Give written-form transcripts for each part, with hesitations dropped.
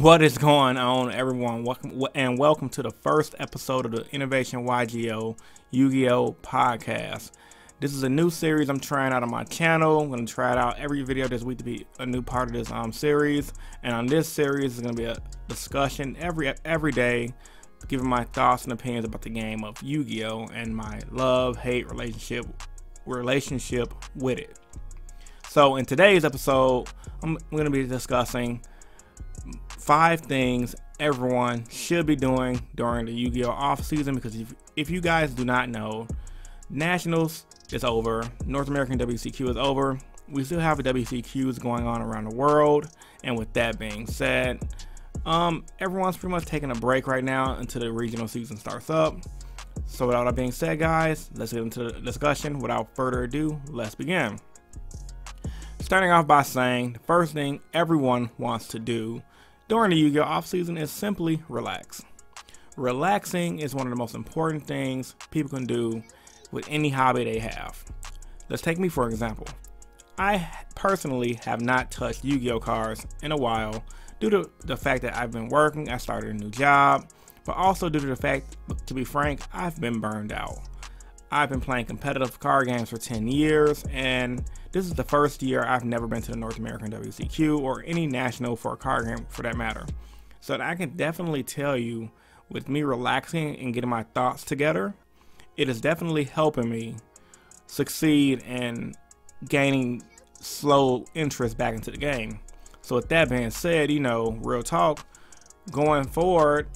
What is going on, everyone? Welcome to the first episode of the InnovationYGO Yu-Gi-Oh podcast. This is a new series I'm trying out on my channel. I'm going to try it out every video this week to be a new part of this series. And on this series is going to be a discussion every day, giving my thoughts and opinions about the game of Yu-Gi-Oh and my love-hate relationship with it. So in today's episode, I'm going to be discussing 5 things everyone should be doing during the Yu-Gi-Oh off season, because if you guys do not know, Nationals is over, North American WCQ is over. We still have WCQs going on around the world, and with that being said, everyone's pretty much taking a break right now until the regional season starts up. So with all that being said, guys, let's get into the discussion. Without further ado, let's begin. Starting off by saying the first thing everyone wants to do during the Yu-Gi-Oh off season is simply relax. Relaxing is one of the most important things people can do with any hobby they have. Let's take me for example. I personally have not touched Yu-Gi-Oh cards in a while due to the fact that I've been working, I started a new job, but also due to the fact, to be frank, I've been burned out. I've been playing competitive card games for 10 years, and this is the first year I've never been to the North American WCQ or any national for a card game for that matter. So I can definitely tell you, with me relaxing and getting my thoughts together, it is definitely helping me succeed and gaining slow interest back into the game. So with that being said, you know, real talk, going forward,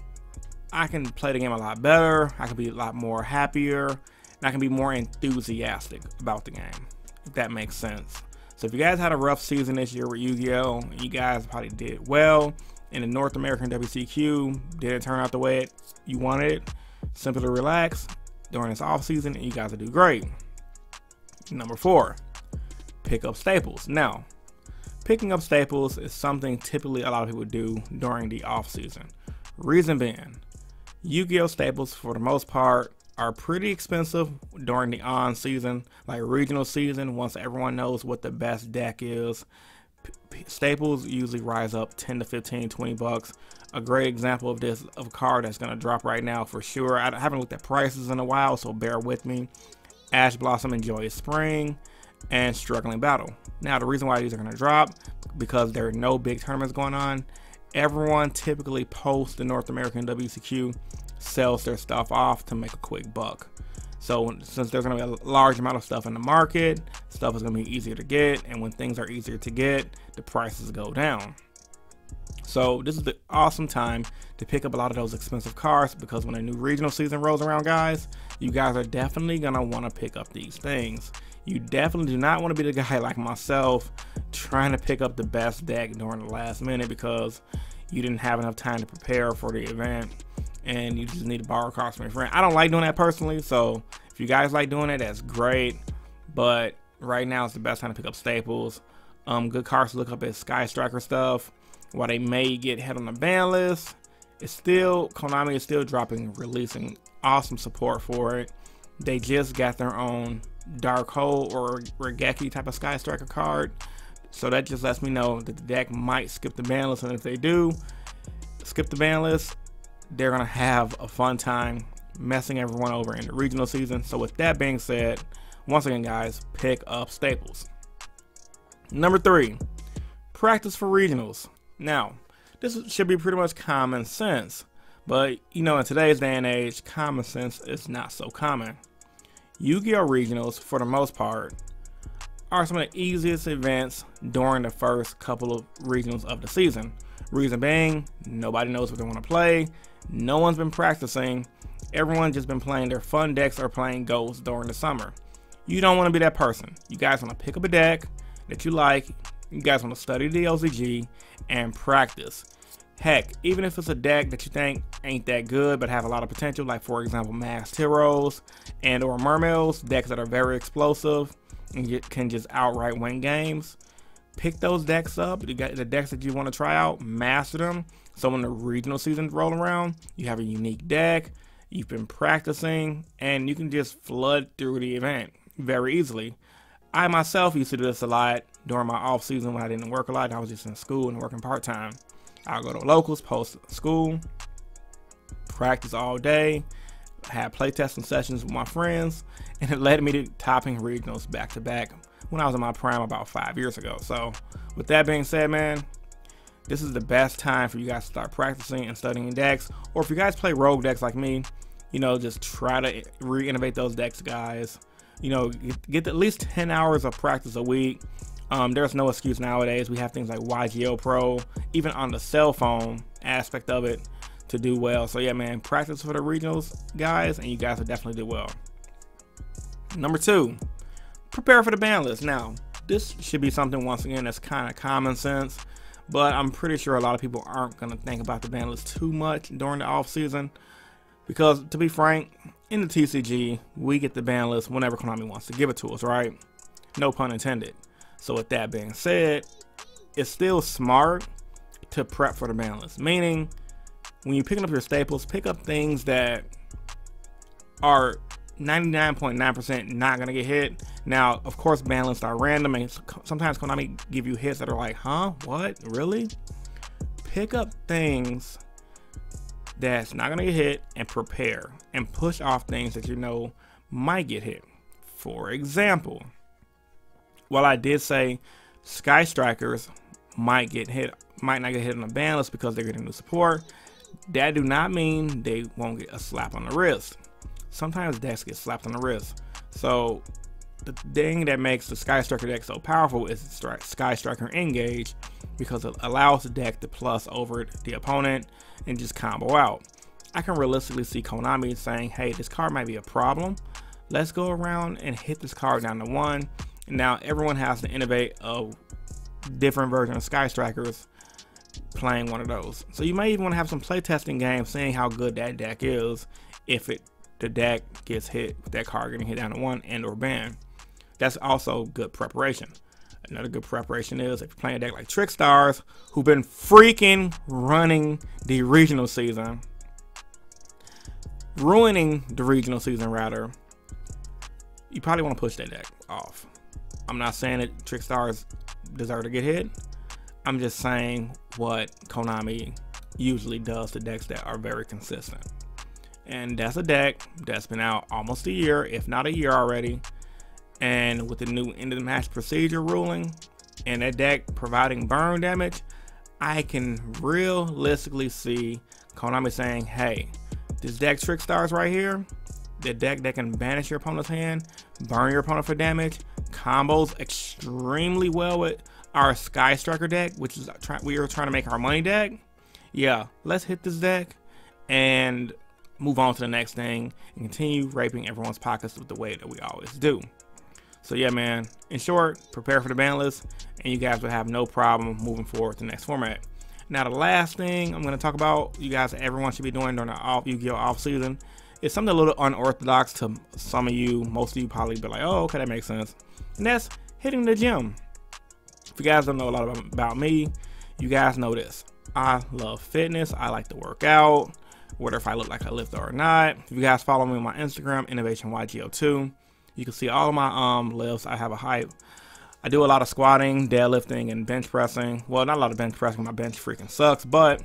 I can play the game a lot better, I can be a lot more happier, and I can be more enthusiastic about the game, if that makes sense. So if you guys had a rough season this year with Yu-Gi-Oh, and you guys probably did well, and the North American WCQ didn't turn out the way you wanted it, simply relax during this off season and you guys will do great. Number 4, pick up staples. Now, picking up staples is something typically a lot of people do during the off season. Reason being, Yu-Gi-Oh staples for the most part are pretty expensive during the on season, like regional season. Once everyone knows what the best deck is, staples usually rise up 10 to 15, 20 bucks. A great example of this, of a card that's going to drop right now for sure. I haven't looked at prices in a while, so bear with me. Ash Blossom and Joyous Spring and Struggling Battle. Now, the reason why these are going to drop, because there are no big tournaments going on. Everyone typically post the North American WCQ sells their stuff off to make a quick buck. So since there's going to be a large amount of stuff in the market, stuff is going to be easier to get, and when things are easier to get, the prices go down. So this is the awesome time to pick up a lot of those expensive cards, because when a new regional season rolls around, guys, you guys are definitely going to want to pick up these things. You definitely do not want to be the guy like myself trying to pick up the best deck during the last minute because you didn't have enough time to prepare for the event and you just need to borrow cards from your friend. I don't like doing that personally, so if you guys like doing it, that's great. But right now it's the best time to pick up staples. Good cards to look up is Sky Striker stuff. While they may get hit on the ban list, it's still, Konami is still releasing awesome support for it. They just got their own Dark Hole or Regeki type of Sky Striker card. So that just lets me know that the deck might skip the ban list, and if they do skip the ban list, they're gonna have a fun time messing everyone over in the regional season. So with that being said, once again, guys, pick up staples. Number 3, practice for regionals. Now, this should be pretty much common sense, but you know, in today's day and age, common sense is not so common. Yu-Gi-Oh regionals, for the most part, are some of the easiest events during the first couple of regionals of the season. Reason being, nobody knows what they want to play, no one's been practicing, everyone's just been playing their fun decks or playing ghosts during the summer. You don't want to be that person. You guys want to pick up a deck that you like, you guys want to study the LCG and practice. Heck, even if it's a deck that you think ain't that good but have a lot of potential, like for example Masked Heroes and or Mermaids, decks that are very explosive and you can just outright win games, pick those decks up. You got the decks that you want to try out, master them, so when the regional seasons roll around, you have a unique deck, you've been practicing, and you can just flood through the event very easily. I myself used to do this a lot during my off season when I didn't work a lot. I was just in school and working part-time. I'll go to locals, post school, practice all day, had playtesting sessions with my friends, and it led me to topping regionals back to back when I was in my prime about 5 years ago. So with that being said, man, this is the best time for you guys to start practicing and studying decks. Or if you guys play rogue decks like me, you know, just try to re-innovate those decks, guys. You know, get at least 10 hours of practice a week. There's no excuse nowadays. We have things like YGO Pro, even on the cell phone aspect of it, to do well. So yeah, man, practice for the regionals, guys, and you guys will definitely do well. Number 2, prepare for the ban list. Now, this should be something, once again, that's kind of common sense, but I'm pretty sure a lot of people aren't going to think about the ban list too much during the off season, because to be frank, in the TCG, we get the ban list whenever Konami wants to give it to us, right? No pun intended. So with that being said, it's still smart to prep for the ban list, meaning when you're picking up your staples, pick up things that are 99.9% not gonna get hit. Now, of course, ban lists are random, and sometimes Konami give you hits that are like, huh, what, really? Pick up things that's not gonna get hit and prepare, and push off things that you know might get hit. For example, while I did say Sky Strikers might not get hit on the ban list because they're getting new support, that do not mean they won't get a slap on the wrist. Sometimes decks get slapped on the wrist. So the thing that makes the Sky Striker deck so powerful is Sky Striker Engage, because it allows the deck to plus over the opponent and just combo out. I can realistically see Konami saying, hey, this card might be a problem. Let's go around and hit this card down to 1. And now everyone has to innovate a different version of Sky Strikers playing one of those. So you may even want to have some playtesting games seeing how good that deck is if the deck gets hit with that card getting hit down to 1 and or ban. That's also good preparation. Another good preparation is if you're playing a deck like Trick Stars, who've been freaking running the regional season, ruining the regional season rather, you probably want to push that deck off. I'm not saying that Trick Stars deserve to get hit. I'm just saying what Konami usually does to decks that are very consistent. And that's a deck that's been out almost a year, if not a year already. And with the new end of the match procedure ruling and that deck providing burn damage, I can realistically see Konami saying, hey, this deck Trick Stars right here, the deck that can banish your opponent's hand, burn your opponent for damage, combos extremely well with our Sky Striker deck, which is we are trying to make our money deck. Yeah, let's hit this deck and move on to the next thing and continue raping everyone's pockets with the way that we always do. So yeah, man, in short, prepare for the ban list and you guys will have no problem moving forward to the next format. Now, the last thing I'm going to talk about, you guys, everyone should be doing during the Yu-Gi-Oh! Off season, is something a little unorthodox to some of you. Most of you probably be like, oh, okay, that makes sense. And that's hitting the gym. If you guys don't know a lot about me, you guys know this. I love fitness. I like to work out, whether if I look like a lifter or not. If you guys follow me on my Instagram, InnovationYGO2, you can see all of my lifts. I have a hype. I do a lot of squatting, deadlifting, and bench pressing. Well, not a lot of bench pressing. My bench freaking sucks. But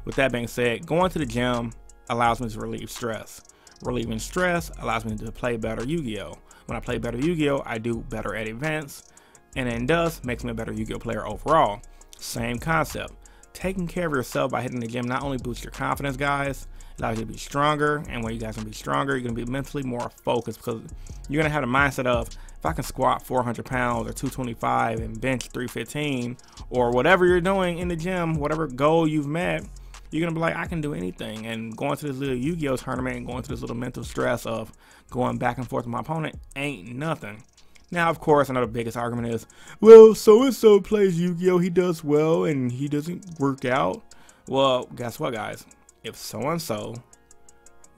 with that being said, going to the gym allows me to relieve stress. Relieving stress allows me to play better Yu-Gi-Oh! When I play better Yu-Gi-Oh! I do better at events, and then thus makes me a better Yu-Gi-Oh! Player overall. Same concept. Taking care of yourself by hitting the gym not only boosts your confidence, guys, it allows you to be stronger, and when you guys are gonna be stronger, you're gonna be mentally more focused because you're gonna have the mindset of, if I can squat 400 pounds or 225 and bench 315 or whatever you're doing in the gym, whatever goal you've met, you're gonna be like, I can do anything. And going to this little Yu-Gi-Oh! Tournament and going through this little mental stress of going back and forth with my opponent ain't nothing. Now, of course, another biggest argument is, well, so-and-so plays Yu-Gi-Oh! He does well and he doesn't work out. Well, guess what, guys? If so-and-so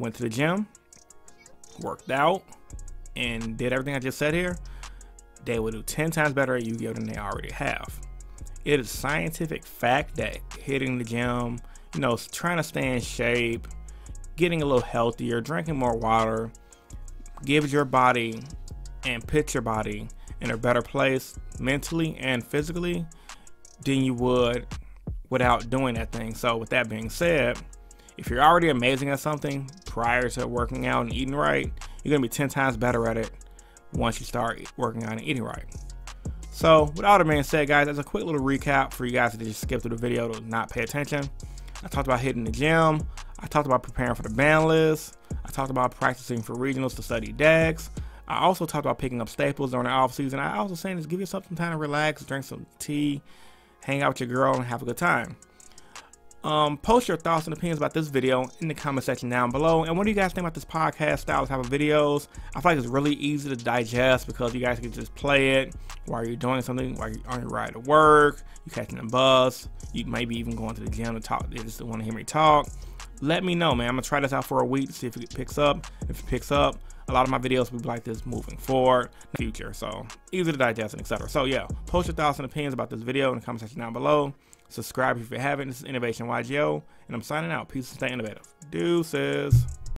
went to the gym, worked out, and did everything I just said here, they would do 10 times better at Yu-Gi-Oh! Than they already have. It is scientific fact that hitting the gym, you know, trying to stay in shape, getting a little healthier, drinking more water, gives your body and puts your body in a better place mentally and physically than you would without doing that thing. So with that being said, if you're already amazing at something prior to working out and eating right, you're gonna be 10 times better at it once you start working out and eating right. So with all that being said, guys, as a quick little recap for you guys to just skip through the video to not pay attention, I talked about hitting the gym, I talked about preparing for the band list, I talked about practicing for regionals to study decks, I also talked about picking up staples during the off season. I also saying is give yourself some time to relax, drink some tea, hang out with your girl, and have a good time. Post your thoughts and opinions about this video in the comment section down below. And what do you guys think about this podcast style type of videos? I feel like it's really easy to digest because you guys can just play it while you're doing something, while you're on your ride to work, you're catching the bus, you maybe even going to the gym to talk. They just want to hear me talk. Let me know, man. I'm gonna try this out for a week to see if it picks up. If it picks up, a lot of my videos will be like this moving forward in the future. So easy to digest and etc. So yeah, post your thoughts and opinions about this video in the comment section down below. Subscribe if you haven't. This is InnovationYGO, and I'm signing out. Peace and stay innovative. Deuces.